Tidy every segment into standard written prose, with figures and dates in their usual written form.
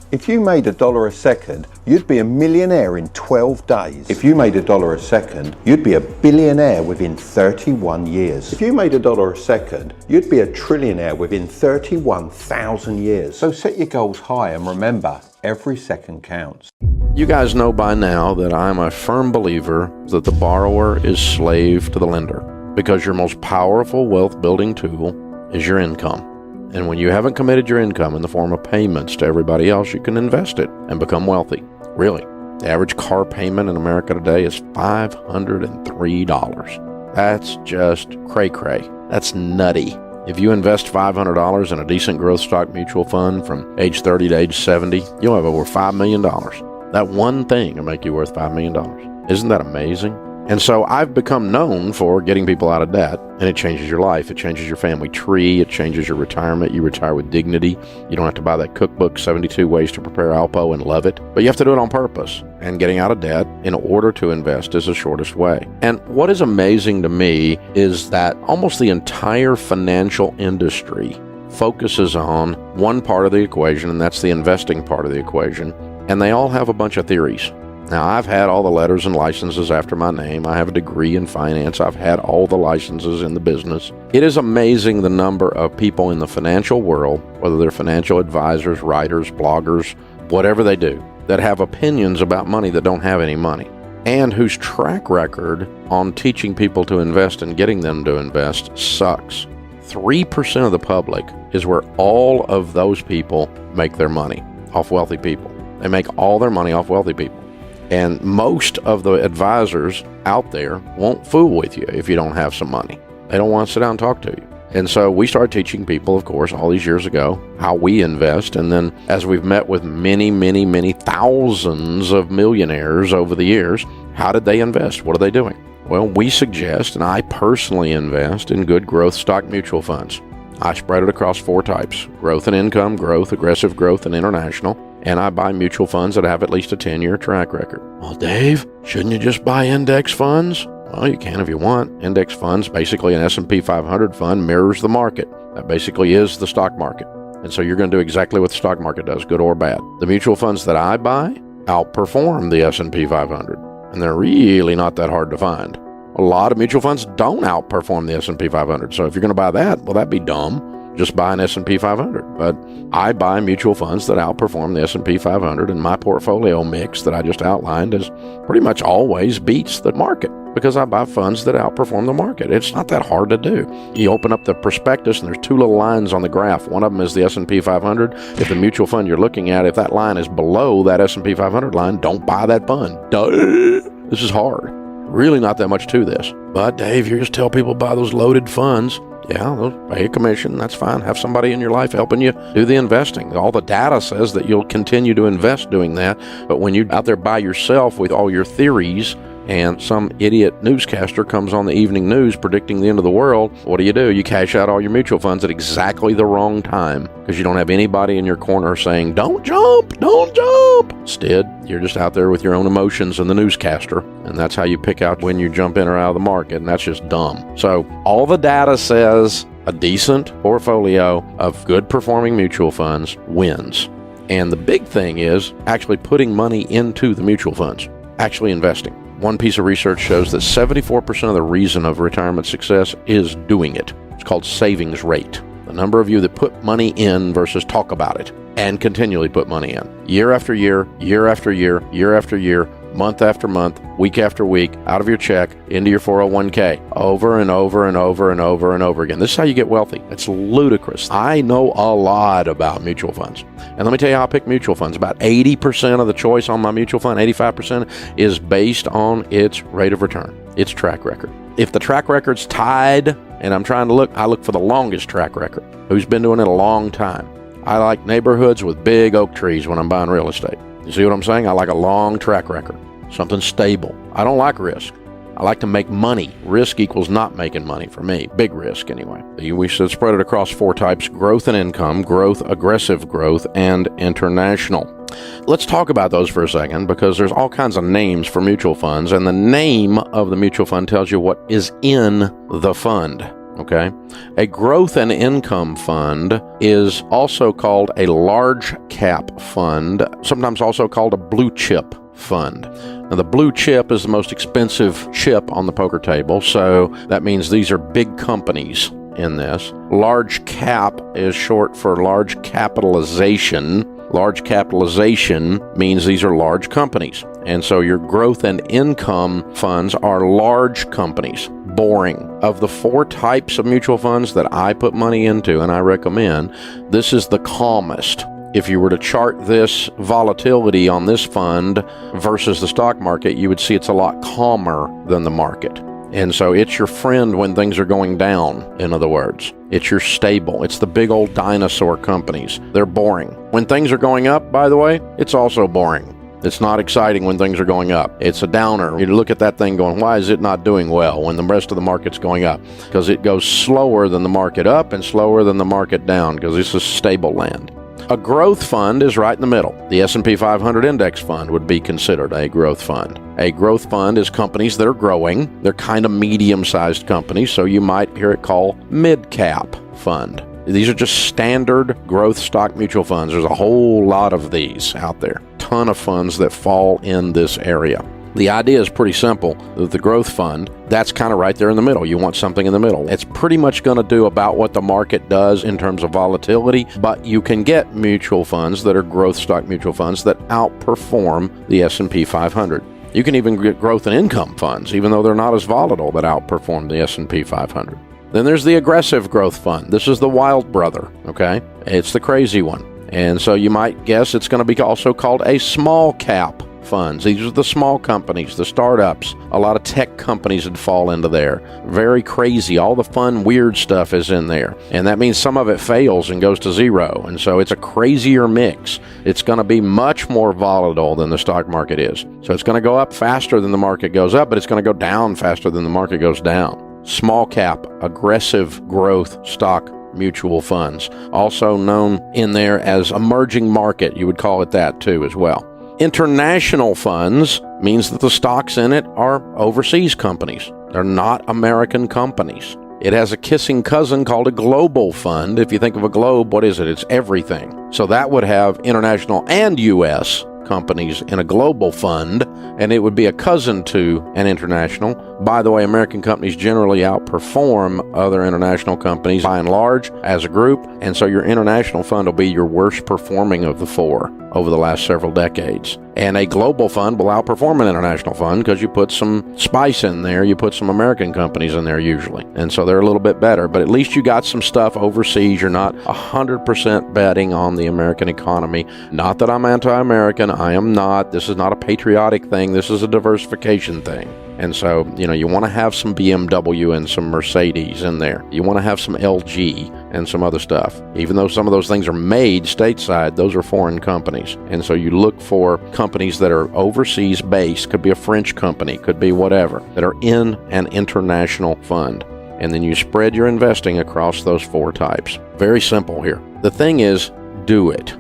If you made $1 a second, you'd be a millionaire in 12 days. If you made $1 a second, you'd be a billionaire within 31 years. If you made $1 a second, you'd be a trillionaire within 31,000 years. So set your goals high and remember, every second counts. You guys know by now that I'm a firm believer that the borrower is slave to the lender, because your most powerful wealth building tool is your income. And when you haven't committed your income in the form of payments to everybody else, you can invest it and become wealthy. Really. The average car payment in America today is $503. That's just cray-cray. That's nutty. If you invest $500 in a decent growth stock mutual fund from age 30 to age 70, you'll have over $5 million. That one thing will make you worth $5 million. Isn't that amazing? And so I've become known for getting people out of debt, and it changes your life. It changes your family tree. It changes your retirement. You retire with dignity. You don't have to buy that cookbook, 72 Ways to Prepare Alpo, and love it. But you have to do it on purpose. And getting out of debt in order to invest is the shortest way. And what is amazing to me is that almost the entire financial industry focuses on one part of the equation, and that's the investing part of the equation. And they all have a bunch of theories. Now, I've had all the letters and licenses after my name. I have a degree in finance. I've had all the licenses in the business. It is amazing the number of people in the financial world, whether they're financial advisors, writers, bloggers, whatever they do, that have opinions about money that don't have any money, and whose track record on teaching people to invest and getting them to invest sucks. 3% of the public is where all of those people make their money, off wealthy people. They make all their money off wealthy people. And most of the advisors out there won't fool with you if you don't have some money. They don't want to sit down and talk to you. And so we started teaching people, of course, all these years ago, how we invest. And then as we've met with many, many, many thousands of millionaires over the years, how did they invest? What are they doing? Well, we suggest, and I personally invest in good growth stock mutual funds. I spread it across 4 types: growth and income, growth, aggressive growth, and international. And I buy mutual funds that have at least a 10-year track record. Well, Dave, shouldn't you just buy index funds? Well, you can if you want. Index funds, basically an S&P 500 fund, mirrors the market. That basically is the stock market. And so you're going to do exactly what the stock market does, good or bad. The mutual funds that I buy outperform the S&P 500. And they're really not that hard to find. A lot of mutual funds don't outperform the S&P 500. So if you're going to buy that, well, that'd be dumb. Just buy an S&P 500. But I buy mutual funds that outperform the S&P 500, and my portfolio mix that I just outlined is pretty much always beats the market because I buy funds that outperform the market. It's not that hard to do. You open up the prospectus, and there's 2 little lines on the graph. One of them is the S&P 500. If the mutual fund you're looking at, if that line is below that S&P 500 line, don't buy that fund. Duh. This is hard. Really not that much to this. But Dave, you just tell people buy those loaded funds. Yeah, they'll pay a commission. That's fine. Have somebody in your life helping you do the investing. All the data says that you'll continue to invest doing that. But when you're out there by yourself with all your theories and some idiot newscaster comes on the evening news predicting the end of the world, what do? You cash out all your mutual funds at exactly the wrong time because you don't have anybody in your corner saying, don't jump, don't jump. Instead, you're just out there with your own emotions and the newscaster, and that's how you pick out when you jump in or out of the market, and that's just dumb. So all the data says a decent portfolio of good performing mutual funds wins. And the big thing is actually putting money into the mutual funds, actually investing. One piece of research shows that 74% of the reason of retirement success is doing it. It's called savings rate. The number of you that put money in versus talk about it and continually put money in. Year after year, year after year, year after year, month after month, week after week, out of your check, into your 401k, over and over and over and over and over again. This is how you get wealthy. It's ludicrous. I know a lot about mutual funds. And let me tell you how I pick mutual funds. About 80% of the choice on my mutual fund, 85%, is based on its rate of return, its track record. If the track record's tied and I'm trying to look, I look for the longest track record. Who's been doing it a long time? I like neighborhoods with big oak trees when I'm buying real estate. You see what I'm saying? I like a long track record, something stable. I don't like risk. I like to make money. Risk equals not making money for me. Big risk, anyway. We should spread it across 4 types: growth and income, growth, aggressive growth, and international. Let's talk about those for a second, because there's all kinds of names for mutual funds, and the name of the mutual fund tells you what is in the fund. okay? A growth and income fund is also called a large cap fund, sometimes also called a blue chip fund. Now, the blue chip is the most expensive chip on the poker table, so that means these are big companies in this. Large cap is short for large capitalization. Large capitalization means these are large companies. And so your growth and income funds are large companies. Boring. Of the 4 types of mutual funds that I put money into and I recommend, this is the calmest. If you were to chart this volatility on this fund versus the stock market, you would see it's a lot calmer than the market. And so it's your friend when things are going down, in other words. It's your stable. It's the big old dinosaur companies. They're boring. When things are going up, by the way, it's also boring. It's not exciting when things are going up. It's a downer. You look at that thing going, why is it not doing well when the rest of the market's going up? Because it goes slower than the market up and slower than the market down, because this is stable land. A growth fund is right in the middle. The S&P 500 index fund would be considered a growth fund. A growth fund is companies that are growing. They're kind of medium-sized companies, so you might hear it called mid-cap fund. These are just standard growth stock mutual funds. There's a whole lot of these out there. Ton of funds that fall in this area. The idea is pretty simple. The growth fund, that's kind of right there in the middle. You want something in the middle. It's pretty much going to do about what the market does in terms of volatility, but you can get mutual funds that are growth stock mutual funds that outperform the S&P 500. You can even get growth and income funds, even though they're not as volatile, that outperform the S&P 500. Then there's the aggressive growth fund. This is the wild brother, okay? It's the crazy one. And so you might guess it's going to be also called a small cap funds. These are the small companies, the startups. A lot of tech companies would fall into there. Very crazy. All the fun, weird stuff is in there. And that means some of it fails and goes to zero. And so it's a crazier mix. It's going to be much more volatile than the stock market is. So it's going to go up faster than the market goes up, but it's going to go down faster than the market goes down. Small cap, aggressive growth stock mutual funds, also known in there as emerging market. You would call it that too as well. International funds means that the stocks in it are overseas companies. They're not American companies. It has a kissing cousin called a global fund. If you think of a globe, what is it? It's everything. So that would have international and U.S. companies in a global fund, and it would be a cousin to an international. By the way, American companies generally outperform other international companies by and large as a group, and so your international fund will be your worst performing of the 4 over the last several decades. And a global fund will outperform an international fund because you put some spice in there, you put some American companies in there usually, and so they're a little bit better. But at least you got some stuff overseas. You're not 100% betting on the American economy. Not that I'm anti-American. I am not. This is not a patriotic thing. This is a diversification thing. And so, you want to have some BMW and some Mercedes in there. You want to have some LG and some other stuff. Even though some of those things are made stateside, those are foreign companies. And so you look for companies that are overseas based, could be a French company, could be whatever, that are in an international fund. And then you spread your investing across those 4 types. Very simple here. The thing is, do it.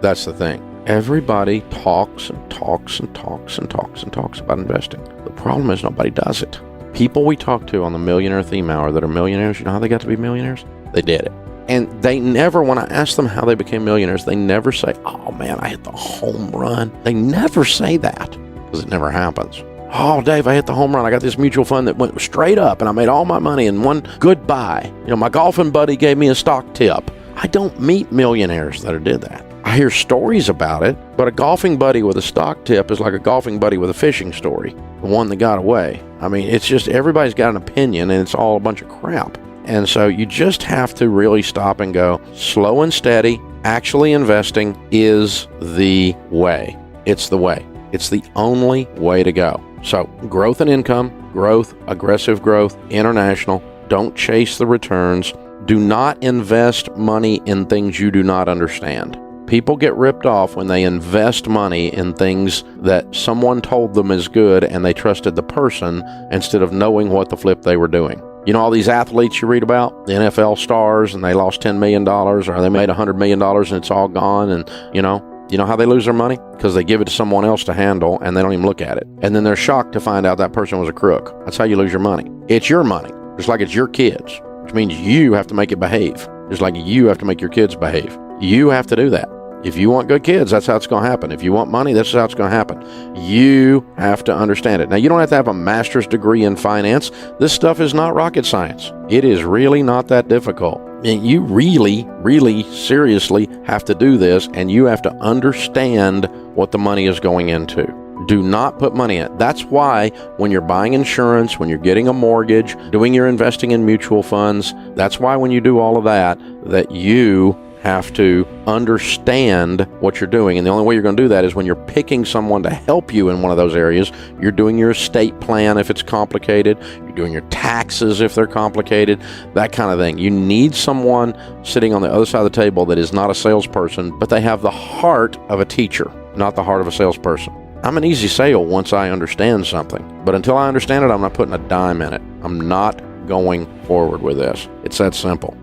That's the thing. Everybody talks and talks and talks and talks and talks about investing. The problem is nobody does it. People we talk to on the Millionaire Theme Hour that are millionaires, you know how they got to be millionaires? They did it. And they never, when I ask them how they became millionaires, they never say, oh man, I hit the home run. They never say that because it never happens. Oh, Dave, I hit the home run. I got this mutual fund that went straight up and I made all my money in one good buy. My golfing buddy gave me a stock tip. I don't meet millionaires that did that. I hear stories about it, but a golfing buddy with a stock tip is like a golfing buddy with a fishing story, the one that got away. I mean, it's just everybody's got an opinion and it's all a bunch of crap. And so you just have to really stop and go slow and steady. Actually investing is the way. It's the way. It's the only way to go. So growth and income, growth, aggressive growth, international. Don't chase the returns. Do not invest money in things you do not understand. People get ripped off when they invest money in things that someone told them is good and they trusted the person instead of knowing what the flip they were doing. All these athletes you read about, the NFL stars, and they lost $10 million or they made $100 million and it's all gone. And, you know how they lose their money? Because they give it to someone else to handle and they don't even look at it. And then they're shocked to find out that person was a crook. That's how you lose your money. It's your money, just like it's your kids. which means you have to make it behave. Just like you have to make your kids behave. You have to do that. If you want good kids, that's how it's going to happen. If you want money, that's how it's going to happen. You have to understand it. Now, you don't have to have a master's degree in finance. This stuff is not rocket science. It is really not that difficult. And you really, really seriously have to do this, and you have to understand what the money is going into. Do not put money in it. That's why when you're buying insurance, when you're getting a mortgage, doing your investing in mutual funds, that's why when you do all of that you have to understand what you're doing. And the only way you're going to do that is when you're picking someone to help you in one of those areas. You're doing your estate plan if it's complicated. You're doing your taxes if they're complicated, that kind of thing. You need someone sitting on the other side of the table that is not a salesperson, but they have the heart of a teacher, not the heart of a salesperson. I'm an easy sale once I understand something, but until I understand it, I'm not putting a dime in it. I'm not going forward with this. It's that simple.